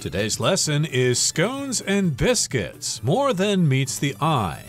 Today's lesson is scones and biscuits, more than meets the eye.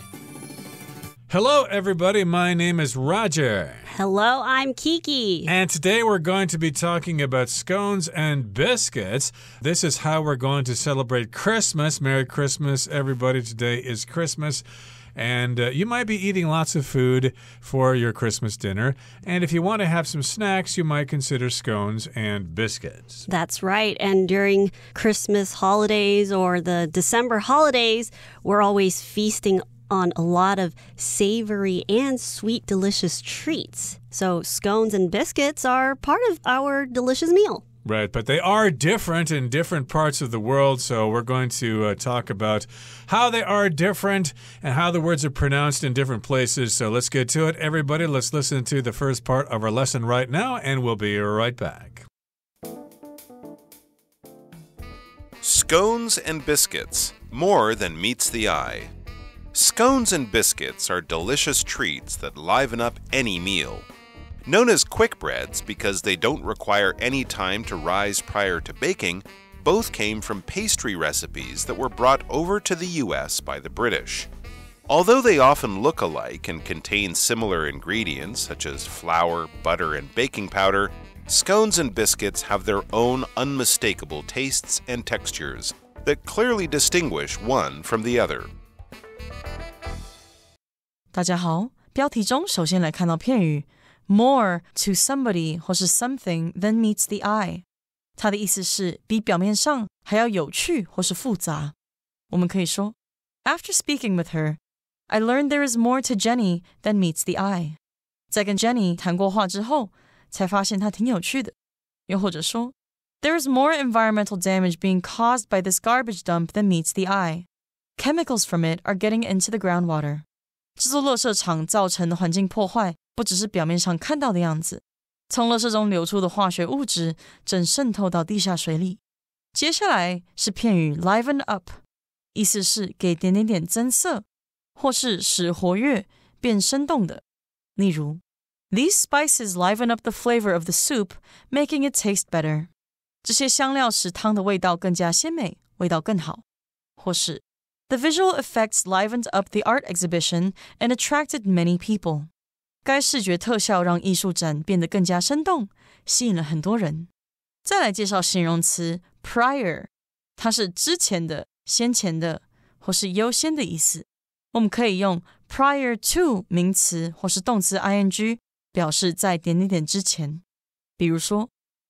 Hello, everybody. My name is Roger. Hello, I'm Kiki. And today we're going to be talking about scones and biscuits. This is how we're going to celebrate Christmas. Merry Christmas, everybody. Today is Christmas. And you might be eating lots of food for your Christmas dinner. And if you want to have some snacks, you might consider scones and biscuits. That's right. And during Christmas holidays or the December holidays, we're always feasting on a lot of savory and sweet, delicious treats. So scones and biscuits are part of our delicious meal. Right, but they are different in different parts of the world, so we're going to talk about how they are different and how the words are pronounced in different places. So let's get to it, everybody. Let's listen to the first part of our lesson right now, and we'll be right back. Scones and biscuits, more than meets the eye. Scones and biscuits are delicious treats that liven up any meal. Known as quick breads because they don't require any time to rise prior to baking, both came from pastry recipes that were brought over to the US by the British. Although they often look alike and contain similar ingredients such as flour, butter, and baking powder, scones and biscuits have their own unmistakable tastes and textures that clearly distinguish one from the other. 大家好，标题中首先来看到片语More to somebody 或是 something than meets the eye. 它的意思是比表面上还要有趣或是复杂。我们可以说 After speaking with her, I learned there is more to Jenny than meets the eye. 在跟 Jenny 谈过话之后，才发现她挺有趣的。又或者说 There is more environmental damage being caused by this garbage dump than meets the eye. Chemicals from it are getting into the groundwater. 这座垃圾场造成的环境破坏不只是表面上看到的样子，从垃圾中流出的化学物质正渗透到地下水里。接下来是片语 liven up， 意思是给点点点增色，或是使活跃变生动的。例如 These spices liven up the flavor of the soup, making it taste better. 这些香料使汤的味道更加鲜美，味道更好。或是The visual effects livened up the art exhibition and attracted many people. 该视觉特效让艺术展变得更加生动，吸引了很多人。再来介绍形容词 prior， 它是之前的、先前的或是优先的意思。我们可以用 prior to 名词或是动词 ing 表示在点点点之前。比如说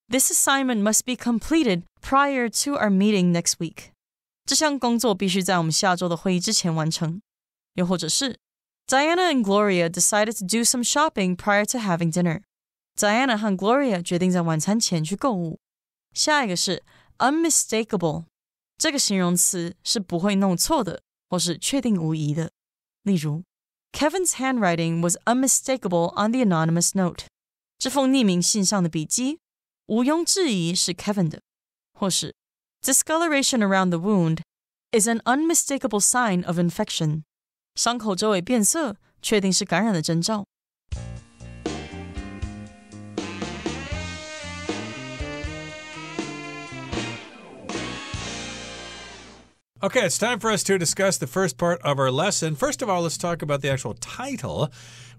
This assignment must be completed prior to our meeting next week. 这项工作必须在我们下周的会议之前完成。又或者是Diana and Gloria decided to do some shopping prior to having dinner. Diana 和 Gloria 决定在晚餐前去购物。下一个是 unmistakable， 这个形容词是不会弄错的，或是确定无疑的。例如 Kevin's handwriting was unmistakable on the anonymous note. 这封匿名信上的笔迹毋庸置疑是 Kevin 的。或是Discoloration around the wound is an unmistakable sign of infection. 伤口周围变色，确定是感染的征兆。Okay, it's time for us to discuss the first part of our lesson. First of all, let's talk about the actual title.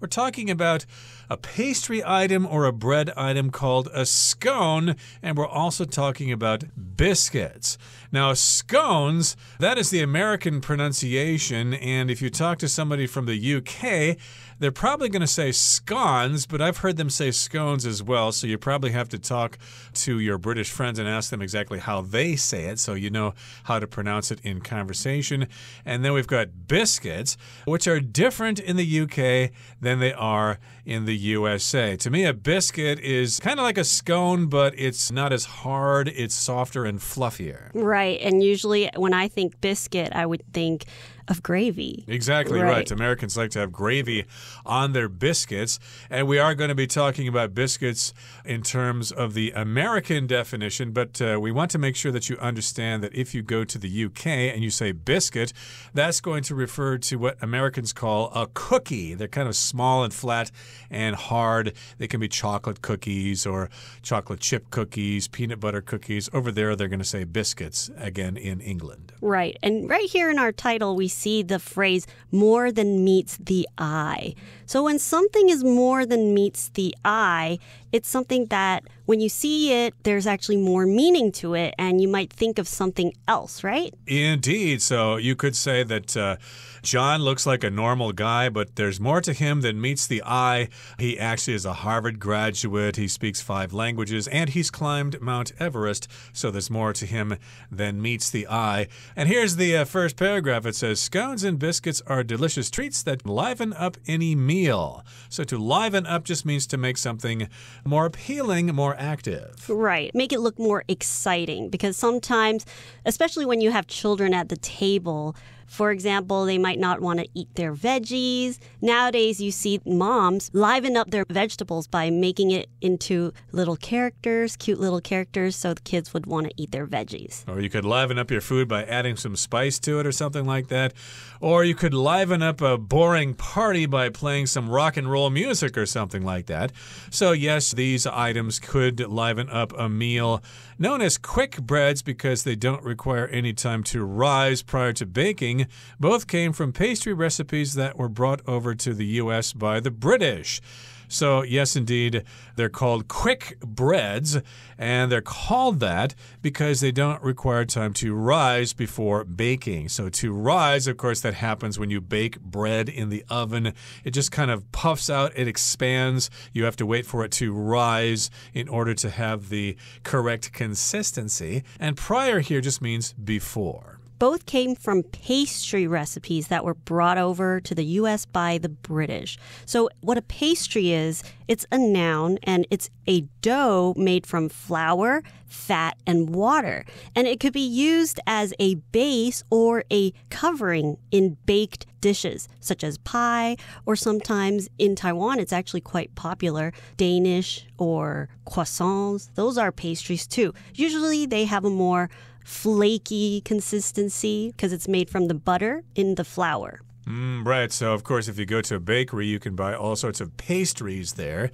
We're talking about a pastry item or a bread item called a scone, and we're also talking about biscuits. Now, scones, that is the American pronunciation, and if you talk to somebody from the UK, they're probably going to say scones, but I've heard them say scones as well, so you probably have to talk to your British friends and ask them exactly how they say it, so you know how to pronounce it in conversation. And then we've got biscuits, which are different in the UK than they are in the USA. To me, a biscuit is kind of like a scone, but it's not as hard. It's softer and fluffier. Right. And usually when I think biscuit, I would think of gravy. Exactly right. Americans like to have gravy on their biscuits. And we are going to be talking about biscuits in terms of the American definition, but we want to make sure that you understand that if you go to the UK and you say biscuit, that's going to refer to what Americans call a cookie. They're kind of small and flat and hard. They can be chocolate cookies or chocolate chip cookies, peanut butter cookies. Over there, they're going to say biscuits, again, in England. Right. And right here in our title, we see the phrase more than meets the eye. So when something is more than meets the eye, it's something that when you see it, there's actually more meaning to it, and you might think of something else, right? Indeed. So you could say that John looks like a normal guy, but there's more to him than meets the eye. He actually is a Harvard graduate. He speaks 5 languages, and he's climbed Mount Everest. So there's more to him than meets the eye. And here's the first paragraph. It says, scones and biscuits are delicious treats that liven up any meal. So to liven up just means to make something more appealing, more active. Right. Make it look more exciting, because sometimes, especially when you have children at the table, for example, they might not want to eat their veggies. Nowadays, you see moms liven up their vegetables by making it into little characters, cute little characters, so the kids would want to eat their veggies. Or you could liven up your food by adding some spice to it or something like that. Or you could liven up a boring party by playing some rock and roll music or something like that. So yes, these items could liven up a meal known as quick breads because they don't require any time to rise prior to baking. Both came from pastry recipes that were brought over to the U.S. by the British. So, yes, indeed, they're called quick breads, and they're called that because they don't require time to rise before baking. So to rise, of course, that happens when you bake bread in the oven. It just kind of puffs out, it expands. You have to wait for it to rise in order to have the correct consistency. And prior here just means before. Both came from pastry recipes that were brought over to the U.S. by the British. So what a pastry is, it's a noun, and it's a dough made from flour, fat, and water. And it could be used as a base or a covering in baked dishes, such as pie, or sometimes in Taiwan, it's actually quite popular, Danish or croissants. Those are pastries too. Usually they have a more flaky consistency because it's made from the butter in the flour. Right. So, of course, if you go to a bakery, you can buy all sorts of pastries there.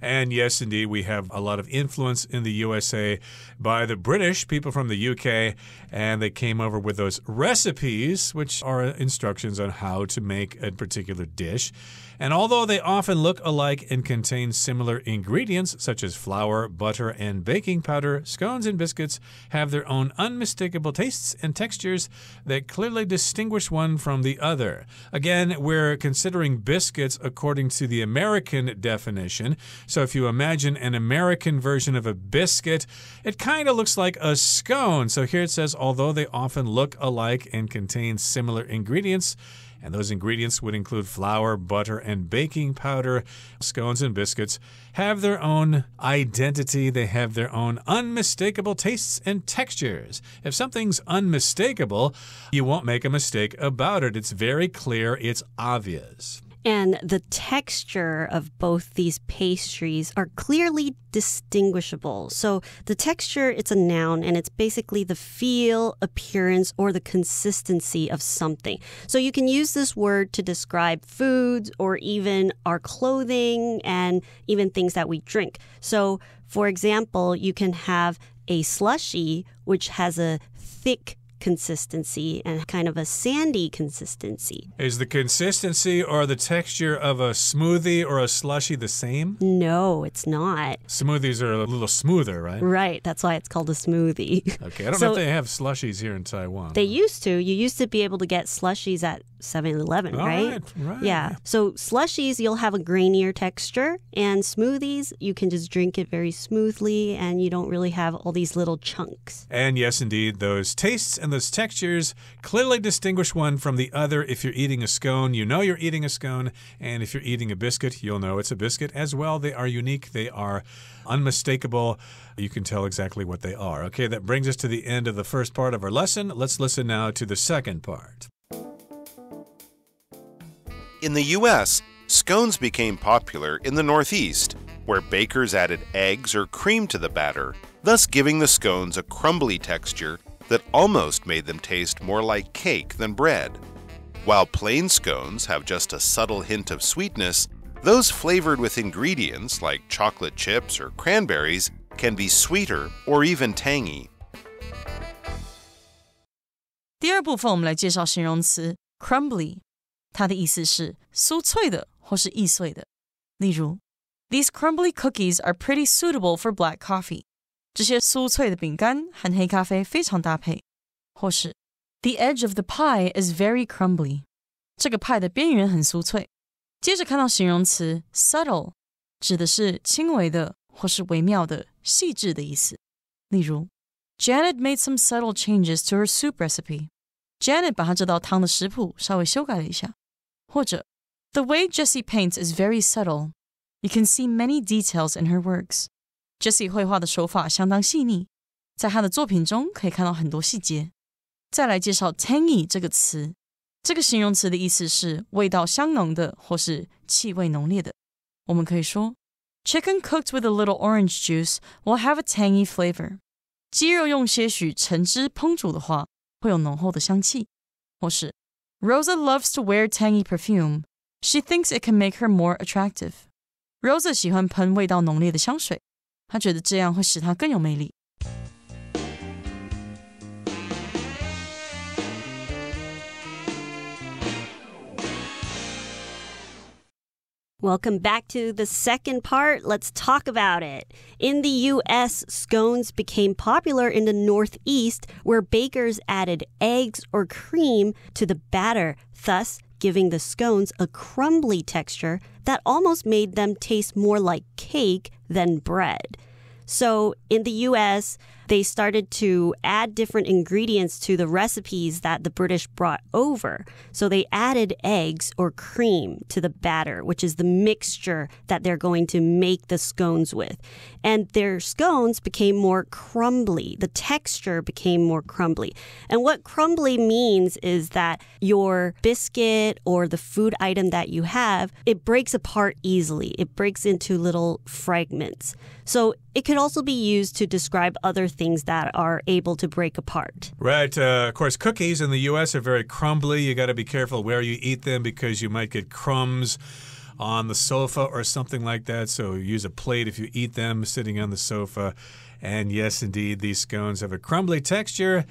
And yes, indeed, we have a lot of influence in the USA by the British, people from the UK, and they came over with those recipes, which are instructions on how to make a particular dish. And although they often look alike and contain similar ingredients, such as flour, butter, and baking powder, scones and biscuits have their own unmistakable tastes and textures that clearly distinguish one from the other. Again, we're considering biscuits according to the American definition. So if you imagine an American version of a biscuit, it kind of looks like a scone. So here it says, although they often look alike and contain similar ingredients, and those ingredients would include flour, butter, and baking powder, scones and biscuits have their own identity. They have their own unmistakable tastes and textures. If something's unmistakable, you won't make a mistake about it. It's very clear. It's obvious. And the texture of both these pastries are clearly distinguishable. So the texture, it's a noun, and it's basically the feel, appearance, or the consistency of something. So you can use this word to describe foods or even our clothing and even things that we drink. So, for example, you can have a slushie, which has a thick consistency and kind of a sandy consistency. Is the consistency or the texture of a smoothie or a slushie the same? No, it's not. Smoothies are a little smoother, right? Right. That's why it's called a smoothie. Okay. I don't know if they have slushies here in Taiwan. They used to. You used to be able to get slushies at 7-Eleven, right? Right. Yeah. So slushies, you'll have a grainier texture, and smoothies, you can just drink it very smoothly, and you don't really have all these little chunks. And yes, indeed, those tastes and those textures clearly distinguish one from the other. If you're eating a scone, you know you're eating a scone. And if you're eating a biscuit, you'll know it's a biscuit as well. They are unique. They are unmistakable. You can tell exactly what they are. Okay, that brings us to the end of the first part of our lesson. Let's listen now to the second part. In the U.S., scones became popular in the Northeast, where bakers added eggs or cream to the batter, thus giving the scones a crumbly texture that almost made them taste more like cake than bread. While plain scones have just a subtle hint of sweetness, those flavored with ingredients like chocolate chips or cranberries can be sweeter or even tangy. 第二部分我们来介绍形容词 crumbly， 它的意思是酥脆的或是易碎的。例如 These crumbly cookies are pretty suitable for black coffee. 这些酥脆的饼干和黑咖啡非常搭配。或是 The edge of the pie is very crumbly. 这个派的边缘很酥脆。接着看到形容词 subtle， 指的是轻微的或是微妙的、细致的意思。例如 Janet made some subtle changes to her soup recipe. Janet 把她这道汤的食谱稍微修改了一下。或者 The way Jessie paints is very subtle. You can see many details in her works. Jessie 绘画的手法相当细腻，在她的作品中可以看到很多细节。再来介绍 tangy 这个词，这个形容词的意思是味道香浓的或是气味浓烈的。我们可以说 Chicken cooked with a little orange juice will have a tangy flavor. 鸡肉用些许橙汁烹煮的话，会有浓厚的香气。或是 Rosa loves to wear tangy perfume. She thinks it can make her more attractive. Rosa 喜欢喷味道浓烈的香水，她觉得这样会使她更有魅力。Welcome back to the second part. Let's talk about it. In the U.S., scones became popular in the Northeast, where bakers added eggs or cream to the batter, thus giving the scones a crumbly texture that almost made them taste more like cake than bread. So in the U.S., they started to add different ingredients to the recipes that the British brought over. So they added eggs or cream to the batter, which is the mixture that they're going to make the scones with. And their scones became more crumbly. The texture became more crumbly. And what crumbly means is that your biscuit or the food item that you have, it breaks apart easily. It breaks into little fragments. So it could also be used to describe other things that are able to break apart. Right. Of course, cookies in the U.S. are very crumbly. You got to be careful where you eat them because you might get crumbs on the sofa or something like that. So use a plate if you eat them sitting on the sofa. And yes, indeed, these scones have a crumbly texture.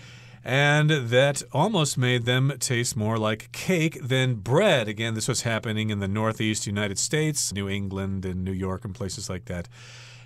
And that almost made them taste more like cake than bread. Again, this was happening in the Northeast United States, New England and New York and places like that.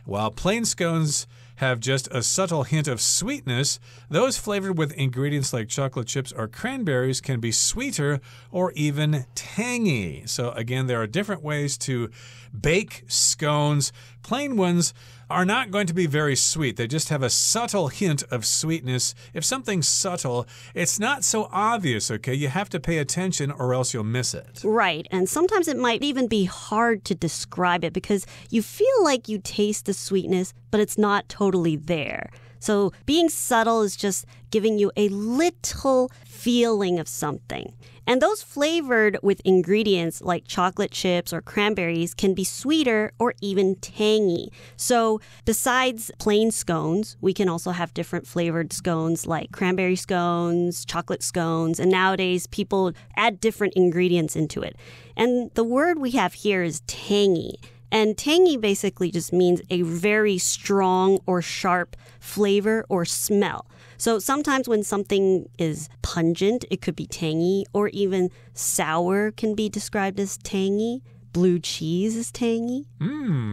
While plain scones have just a subtle hint of sweetness, those flavored with ingredients like chocolate chips or cranberries can be sweeter or even tangy. So again, there are different ways to bake scones. Plain ones are not going to be very sweet. They just have a subtle hint of sweetness. If something's subtle, it's not so obvious, okay? You have to pay attention or else you'll miss it. Right. And sometimes it might even be hard to describe it because you feel like you taste the sweetness, but it's not totally there. So being subtle is just giving you a little feeling of something. And those flavored with ingredients like chocolate chips or cranberries can be sweeter or even tangy. So besides plain scones, we can also have different flavored scones like cranberry scones, chocolate scones, and nowadays people add different ingredients into it. And the word we have here is tangy. And tangy basically just means a very strong or sharp flavor or smell. So sometimes when something is pungent, it could be tangy, or even sour can be described as tangy. Blue cheese is tangy.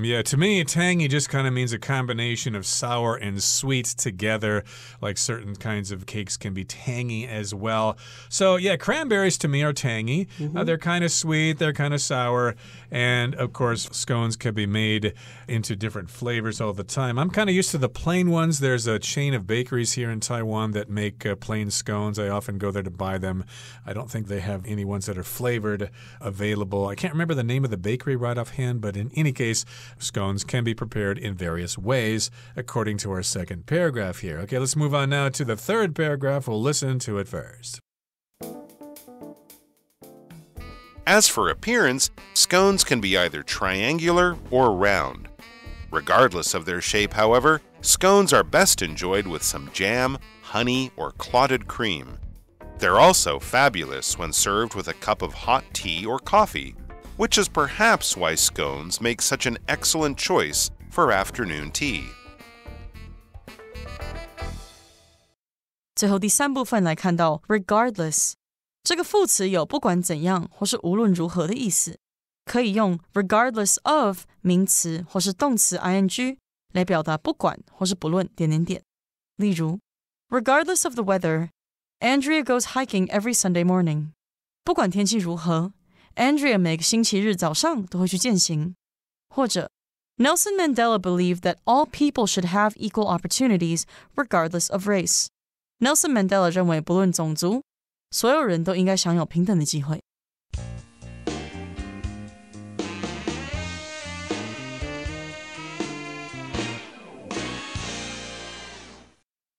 Yeah, to me, tangy just kind of means a combination of sour and sweet together. Like certain kinds of cakes can be tangy as well. So, yeah, cranberries to me are tangy. They're kind of sweet, they're kind of sour. And, of course, scones can be made into different flavors all the time. I'm kind of used to the plain ones. There's a chain of bakeries here in Taiwan that make plain scones. I often go there to buy them. I don't think they have any ones that are flavored available. I can't remember the name of the bakery right offhand, but in any case, scones can be prepared in various ways, according to our second paragraph here. Okay, let's move on now to the third paragraph. We'll listen to it first. As for appearance, scones can be either triangular or round. Regardless of their shape, however, scones are best enjoyed with some jam, honey, or clotted cream. They're also fabulous when served with a cup of hot tea or coffee, which is perhaps why scones make such an excellent choice for afternoon tea. 最后第3部分来看到 regardless 这个副词有不管怎样或是无论如何的意思，可以用 regardless of 名词或是动词 ing 来表达不管或是不论……例如 Regardless of the weather, Andrea goes hiking every Sunday morning. 不管天气如何 Andrea 每个星期日早上都会去健行。或者 Nelson Mandela believed that all people should have equal opportunities regardless of race. Nelson Mandela 认为不论种族，所有人都应该享有平等的机会。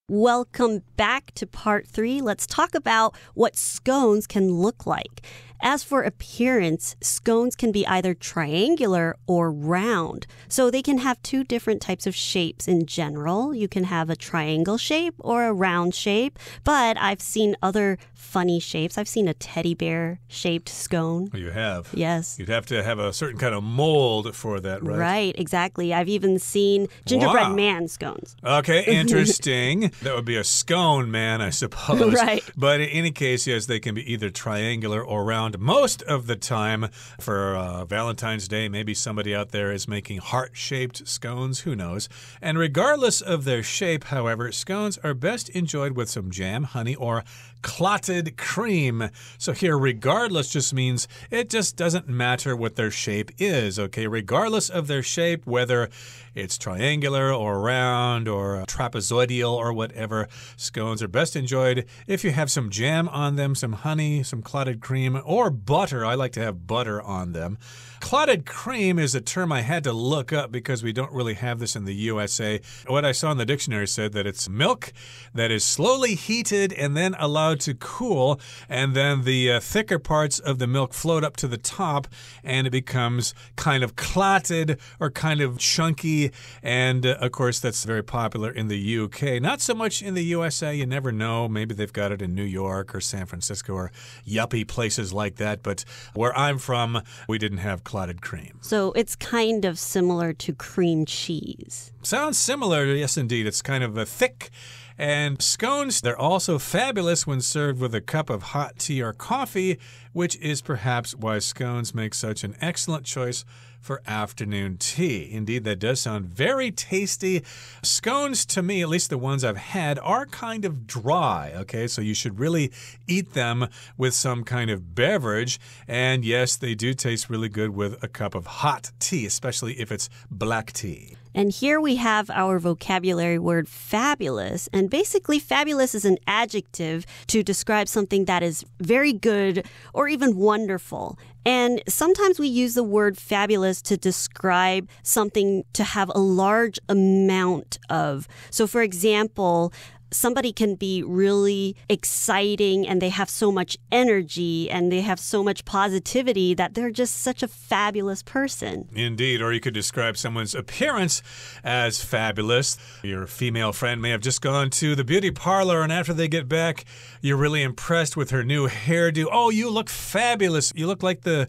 Welcome back to part 3. Let's talk about what scones can look like. As for appearance, scones can be either triangular or round. So they can have 2 different types of shapes in general. You can have a triangle shape or a round shape, but I've seen other funny shapes. I've seen a teddy bear shaped scone. Oh, you have? Yes. You'd have to have a certain kind of mold for that, right? Right, exactly. I've even seen gingerbread man scones. Okay, interesting. That would be a scone man, I suppose. Right. But in any case, yes, they can be either triangular or round. Most of the time for Valentine's Day, maybe somebody out there is making heart-shaped scones. Who knows? And regardless of their shape, however, scones are best enjoyed with some jam, honey, or clotted cream. So here, regardless just means it just doesn't matter what their shape is, okay? Regardless of their shape, whether it's triangular or round or trapezoidal or whatever, scones are best enjoyed if you have some jam on them, some honey, some clotted cream, or butter. I like to have butter on them. Clotted cream is a term I had to look up because we don't really have this in the USA. What I saw in the dictionary said that it's milk that is slowly heated and then allowed to cool, and then the thicker parts of the milk float up to the top, and it becomes kind of clotted or kind of chunky, and of course that's very popular in the UK. Not so much in the USA. You never know. Maybe they've got it in New York or San Francisco or yuppie places like that, but where I'm from, we didn't have clotted cream. So it's kind of similar to cream cheese. Sounds similar, yes indeed. It's kind of a thick. And scones, they're also fabulous when served with a cup of hot tea or coffee, which is perhaps why scones make such an excellent choice for afternoon tea. Indeed, that does sound very tasty. Scones, to me, at least the ones I've had, are kind of dry, okay? So you should really eat them with some kind of beverage. And yes, they do taste really good with a cup of hot tea, especially if it's black tea. And here we have our vocabulary word fabulous. And basically, fabulous is an adjective to describe something that is very good or even wonderful. And sometimes we use the word fabulous to describe something to have a large amount of. So, for example, somebody can be really exciting and they have so much energy and they have so much positivity that they're just such a fabulous person. Indeed, or you could describe someone's appearance as fabulous. Your female friend may have just gone to the beauty parlor, and after they get back, you're really impressed with her new hairdo. Oh, you look fabulous. You look like the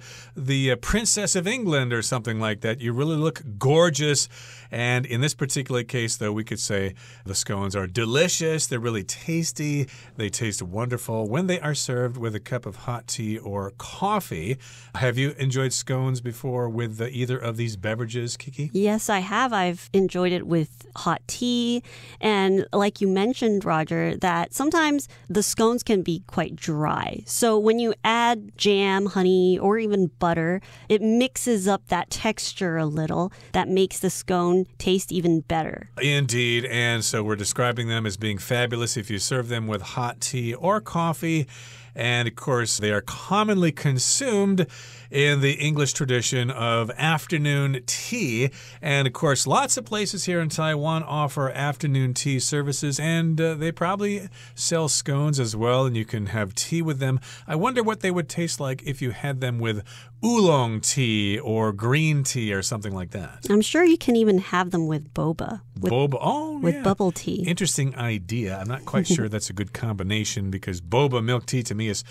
Princess of England or something like that. You really look gorgeous. And in this particular case, though, we could say the scones are delicious. They're really tasty. They taste wonderful when they are served with a cup of hot tea or coffee. Have you enjoyed scones before with either of these beverages, Kiki? Yes, I have. I've enjoyed it with hot tea. And like you mentioned, Roger, that sometimes the scones can be quite dry. So when you add jam, honey, or even butter, it mixes up that texture a little that makes the scone taste even better. Indeed. And so we're describing them as being fabulous if you serve them with hot tea or coffee. And of course, they are commonly consumed in the English tradition of afternoon tea. And of course, lots of places here in Taiwan offer afternoon tea services, and they probably sell scones as well, and you can have tea with them. I wonder what they would taste like if you had them with oolong tea or green tea or something like that. I'm sure you can even have them with boba. Boba, oh, with yeah. bubble tea. Interesting idea. I'm not quite sure that's a good combination because boba milk tea to me is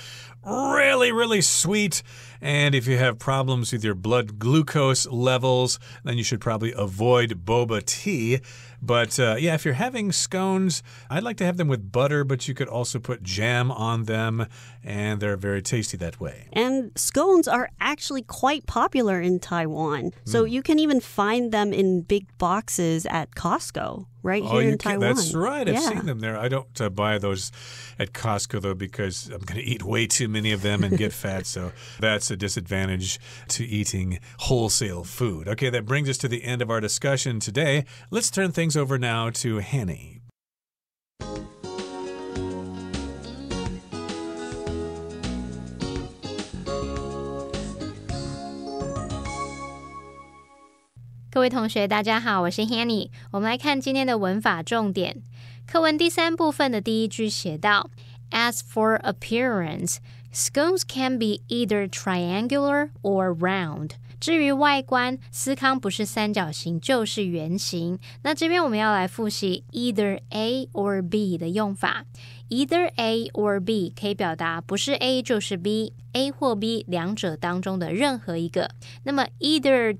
really, really sweet. And if you have problems with your blood glucose levels, then you should probably avoid boba tea. But yeah, if you're having scones, I'd like to have them with butter, but you could also put jam on them, and they're very tasty that way. And scones are actually quite popular in Taiwan. So you can even find them in big boxes at Costco right here in Taiwan. That's right. I've seen them there. I don't buy those at Costco, though, because I'm going to eat way too many of them and get fat. So that's a disadvantage to eating wholesale food. Okay, that brings us to the end of our discussion today. Let's turn things over now to Hanny. 各位同学大家好，我是 Hanny。 我们来看今天的文法重点。课文第3部分的第一句写到 As for appearance, scones can be either triangular or round. 至于外观，司康不是三角形就是圆形。那这边我们要来复习 either A or B 的用法。Either A or B 可以表达不是 A 就是 B，A 或 B 两者当中的任何一个。那么 either ...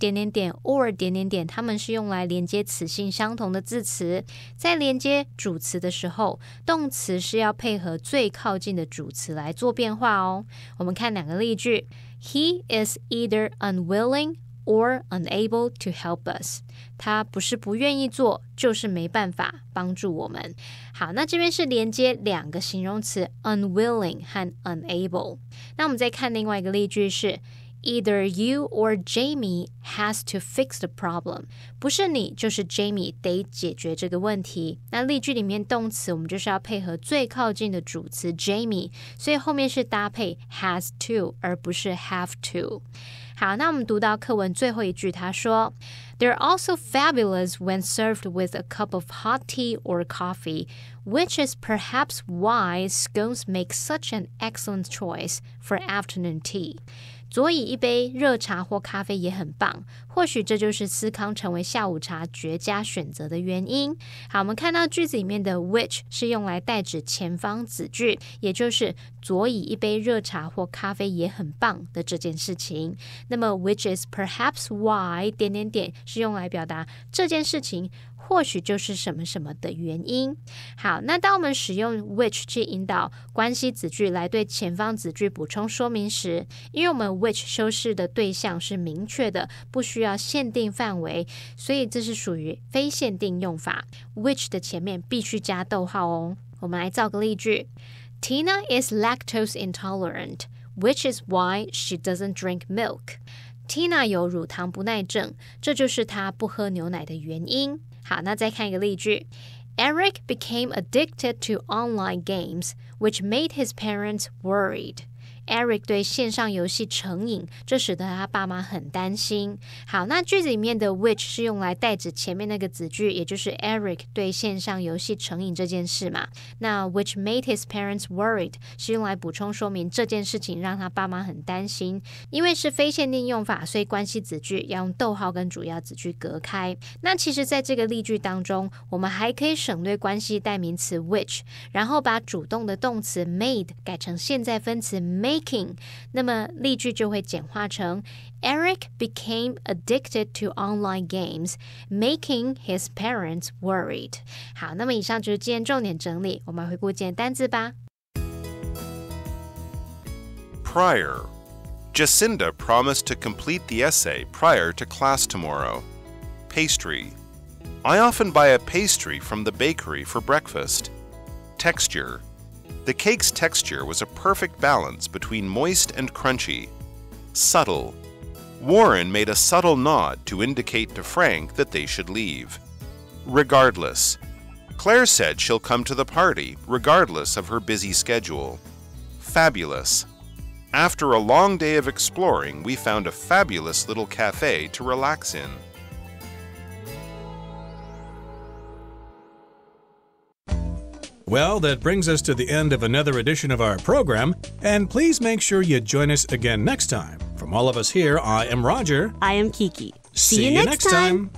or ... 它们是用来连接词性相同的字词。在连接主词的时候，动词是要配合最靠近的主词来做变化哦。我们看两个例句。He is either unwilling or unable to help us. 他不是不愿意做，就是没办法帮助我们。好，那这边是连接两个形容词 unwilling 和 unable。那我们再看另外一个例句是 Either you or Jamie has to fix the problem. 不是你就是 Jamie 得解决这个问题。那例句里面动词我们就是要配合最靠近的主词 Jamie， 所以后面是搭配 has to 而不是 have to。好，那我们读到课文最后一句，他说 They're also fabulous when served with a cup of hot tea or coffee, which is perhaps why scones make such an excellent choice for afternoon tea. 佐以一杯热茶或咖啡也很棒，或许这就是司康成为下午茶绝佳选择的原因。好，我们看到句子里面的 which 是用来代指前方子句，也就是佐以一杯热茶或咖啡也很棒的这件事情。那么 which is perhaps why ... 是用来表达这件事情或许就是什么什么的原因。好，那当我们使用 which 去引导关系子句来对前方子句补充说明时，因为我们 which 修饰的对象是明确的，不需要限定范围，所以这是属于非限定用法。which 的前面必须加逗号哦。我们来造个例句 Tina is lactose intolerant, which is why she doesn't drink milk.Tina 有乳糖不耐症，这就是她不喝牛奶的原因。好，那再看一个例句 Eric became addicted to online games, which made his parents worried. Eric 对线上游戏成瘾，这使得他爸妈很担心。好，那句子里面的 which 是用来代指前面那个子句，也就是 Eric 对线上游戏成瘾这件事嘛。那 which made his parents worried 是用来补充说明这件事情让他爸妈很担心。因为是非限定用法，所以关系子句要用逗号跟主要子句隔开。那其实在这个例句当中，我们还可以省略关系代名词 which， 然后把主动的动词 made 改成现在分词 making， 那么例句就会简化成 Eric became addicted to online games, making his parents worried. 好，那么以上就是今天重点整理，我们回顾今天单字吧。Prior. Jacinda promised to complete the essay prior to class tomorrow. Pastry. I often buy a pastry from the bakery for breakfast. Texture. The cake's texture was a perfect balance between moist and crunchy. Subtle. Warren made a subtle nod to indicate to Frank that they should leave. Regardless. Claire said she'll come to the party regardless of her busy schedule. Fabulous. After a long day of exploring, we found a fabulous little cafe to relax in. Well, that brings us to the end of another edition of our program, and please make sure you join us again next time. From all of us here, I am Roger. I am Kiki. See you next time.